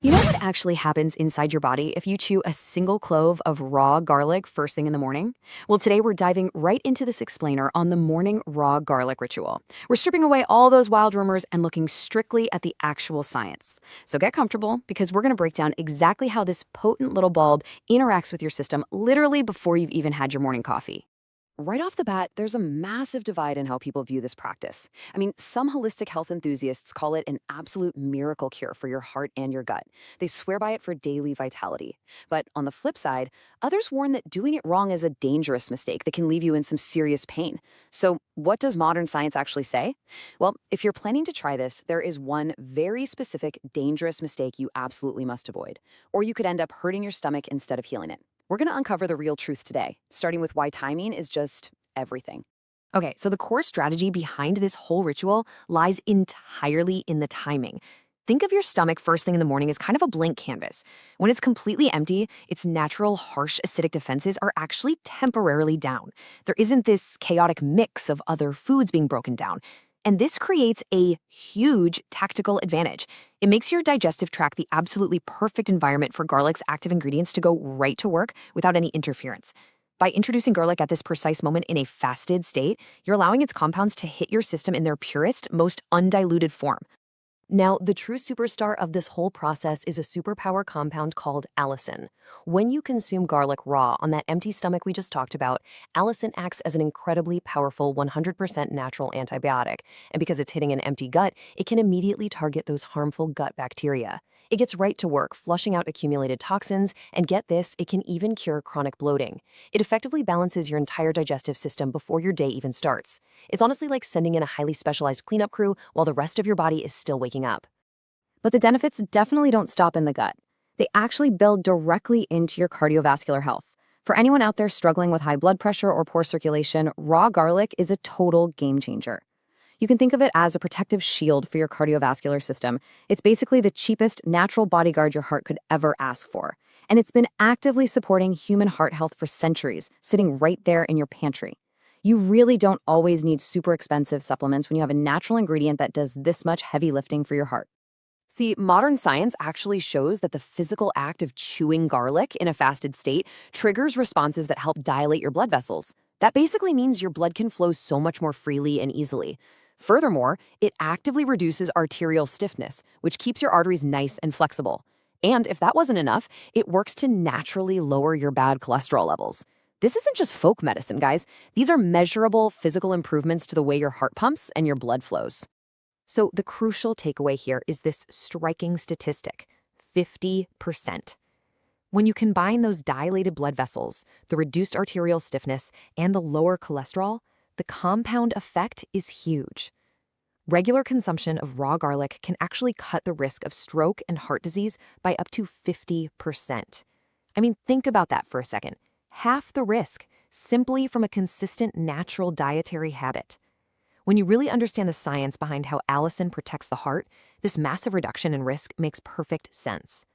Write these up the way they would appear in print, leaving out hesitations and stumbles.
You know what actually happens inside your body if you chew a single clove of raw garlic first thing in the morning? Well, today we're diving right into this explainer on the morning raw garlic ritual. We're stripping away all those wild rumors and looking strictly at the actual science. So get comfortable because we're going to break down exactly how this potent little bulb interacts with your system literally before you've even had your morning coffee. Right off the bat, there's a massive divide in how people view this practice. I mean, some holistic health enthusiasts call it an absolute miracle cure for your heart and your gut. They swear by it for daily vitality. But on the flip side, others warn that doing it wrong is a dangerous mistake that can leave you in some serious pain. So, what does modern science actually say? Well, if you're planning to try this, there is one very specific, dangerous mistake you absolutely must avoid, or you could end up hurting your stomach instead of healing it. We're going to uncover the real truth today, starting with why timing is just everything. Okay, so the core strategy behind this whole ritual lies entirely in the timing. Think of your stomach first thing in the morning as kind of a blank canvas. When it's completely empty, its natural, harsh acidic defenses are actually temporarily down. There isn't this chaotic mix of other foods being broken down. And this creates a huge tactical advantage. It makes your digestive tract the absolutely perfect environment for garlic's active ingredients to go right to work without any interference. By introducing garlic at this precise moment in a fasted state, you're allowing its compounds to hit your system in their purest, most undiluted form. Now, the true superstar of this whole process is a superpower compound called allicin. When you consume garlic raw on that empty stomach we just talked about, allicin acts as an incredibly powerful 100% natural antibiotic. And because it's hitting an empty gut, it can immediately target those harmful gut bacteria. It gets right to work, flushing out accumulated toxins, and get this, it can even cure chronic bloating. It effectively balances your entire digestive system before your day even starts. It's honestly like sending in a highly specialized cleanup crew while the rest of your body is still waking up. But the benefits definitely don't stop in the gut. They actually build directly into your cardiovascular health. For anyone out there struggling with high blood pressure or poor circulation, raw garlic is a total game changer. You can think of it as a protective shield for your cardiovascular system. It's basically the cheapest natural bodyguard your heart could ever ask for. And it's been actively supporting human heart health for centuries, sitting right there in your pantry. You really don't always need super expensive supplements when you have a natural ingredient that does this much heavy lifting for your heart. See, modern science actually shows that the physical act of chewing garlic in a fasted state triggers responses that help dilate your blood vessels. That basically means your blood can flow so much more freely and easily. Furthermore, it actively reduces arterial stiffness, which keeps your arteries nice and flexible. And if that wasn't enough, it works to naturally lower your bad cholesterol levels. This isn't just folk medicine, guys. These are measurable physical improvements to the way your heart pumps and your blood flows. So the crucial takeaway here is this striking statistic, 50%. When you combine those dilated blood vessels, the reduced arterial stiffness, and the lower cholesterol, the compound effect is huge. Regular consumption of raw garlic can actually cut the risk of stroke and heart disease by up to 50%. I mean, think about that for a second. Half the risk, simply from a consistent natural dietary habit. When you really understand the science behind how allicin protects the heart, this massive reduction in risk makes perfect sense.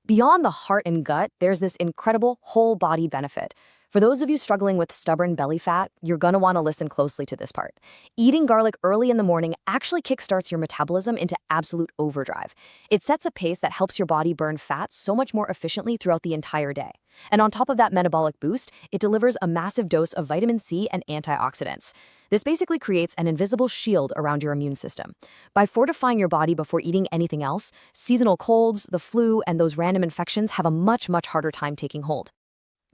Beyond the heart and gut, there's this incredible whole body benefit. For those of you struggling with stubborn belly fat, you're gonna wanna listen closely to this part. Eating garlic early in the morning actually kickstarts your metabolism into absolute overdrive. It sets a pace that helps your body burn fat so much more efficiently throughout the entire day. And on top of that metabolic boost, it delivers a massive dose of vitamin C and antioxidants. This basically creates an invisible shield around your immune system. By fortifying your body before eating anything else, seasonal colds, the flu, and those random infections have a much harder time taking hold.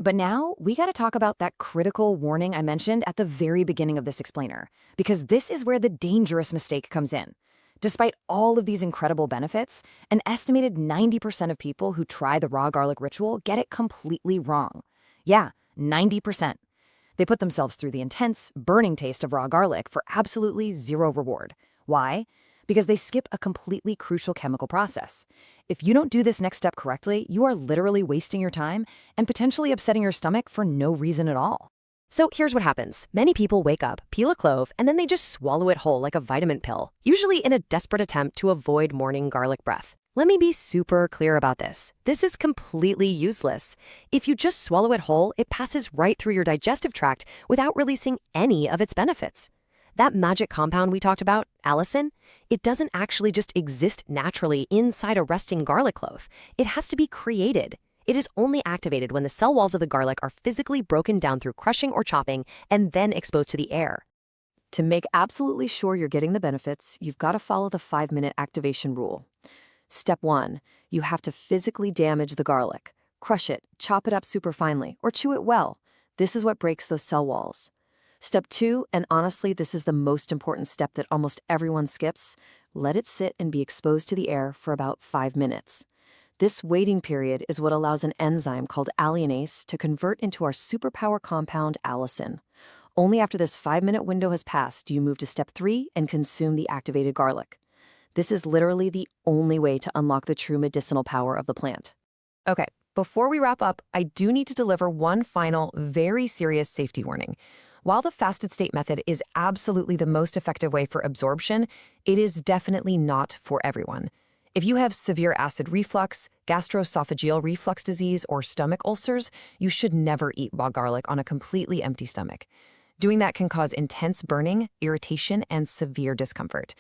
But now, we gotta talk about that critical warning I mentioned at the very beginning of this explainer, because this is where the dangerous mistake comes in. Despite all of these incredible benefits, an estimated 90% of people who try the raw garlic ritual get it completely wrong. Yeah, 90%. They put themselves through the intense, burning taste of raw garlic for absolutely zero reward. Why? Because they skip a completely crucial chemical process. If you don't do this next step correctly, you are literally wasting your time and potentially upsetting your stomach for no reason at all. So here's what happens. Many people wake up, peel a clove, and then they just swallow it whole like a vitamin pill, usually in a desperate attempt to avoid morning garlic breath. Let me be super clear about this. This is completely useless. If you just swallow it whole, it passes right through your digestive tract without releasing any of its benefits. That magic compound we talked about, allicin, it doesn't actually just exist naturally inside a resting garlic clove. It has to be created. It is only activated when the cell walls of the garlic are physically broken down through crushing or chopping and then exposed to the air. To make absolutely sure you're getting the benefits, you've got to follow the 5-minute activation rule. Step 1, you have to physically damage the garlic. Crush it, chop it up super finely, or chew it well. This is what breaks those cell walls. Step 2, and honestly, this is the most important step that almost everyone skips, let it sit and be exposed to the air for about 5 minutes. This waiting period is what allows an enzyme called alliinase to convert into our superpower compound allicin. Only after this 5-minute window has passed do you move to step 3 and consume the activated garlic. This is literally the only way to unlock the true medicinal power of the plant. Okay, before we wrap up, I do need to deliver one final, very serious safety warning. While the fasted state method is absolutely the most effective way for absorption, it is definitely not for everyone. If you have severe acid reflux, gastroesophageal reflux disease, or stomach ulcers, you should never eat raw garlic on a completely empty stomach. Doing that can cause intense burning, irritation, and severe discomfort.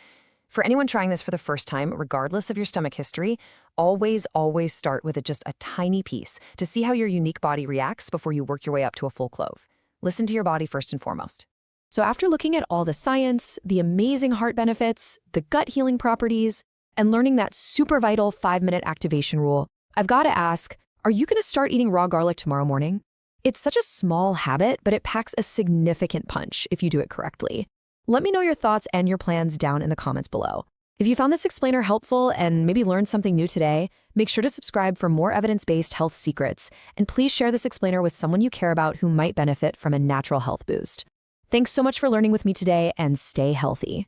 For anyone trying this for the first time, regardless of your stomach history, always start with just a tiny piece to see how your unique body reacts before you work your way up to a full clove. Listen to your body first and foremost. So after looking at all the science, the amazing heart benefits, the gut healing properties, and learning that super vital 5-minute activation rule, I've got to ask, are you going to start eating raw garlic tomorrow morning? It's such a small habit, but it packs a significant punch if you do it correctly. Let me know your thoughts and your plans down in the comments below. If you found this explainer helpful and maybe learned something new today, make sure to subscribe for more evidence-based health secrets, and please share this explainer with someone you care about who might benefit from a natural health boost. Thanks so much for learning with me today, and stay healthy.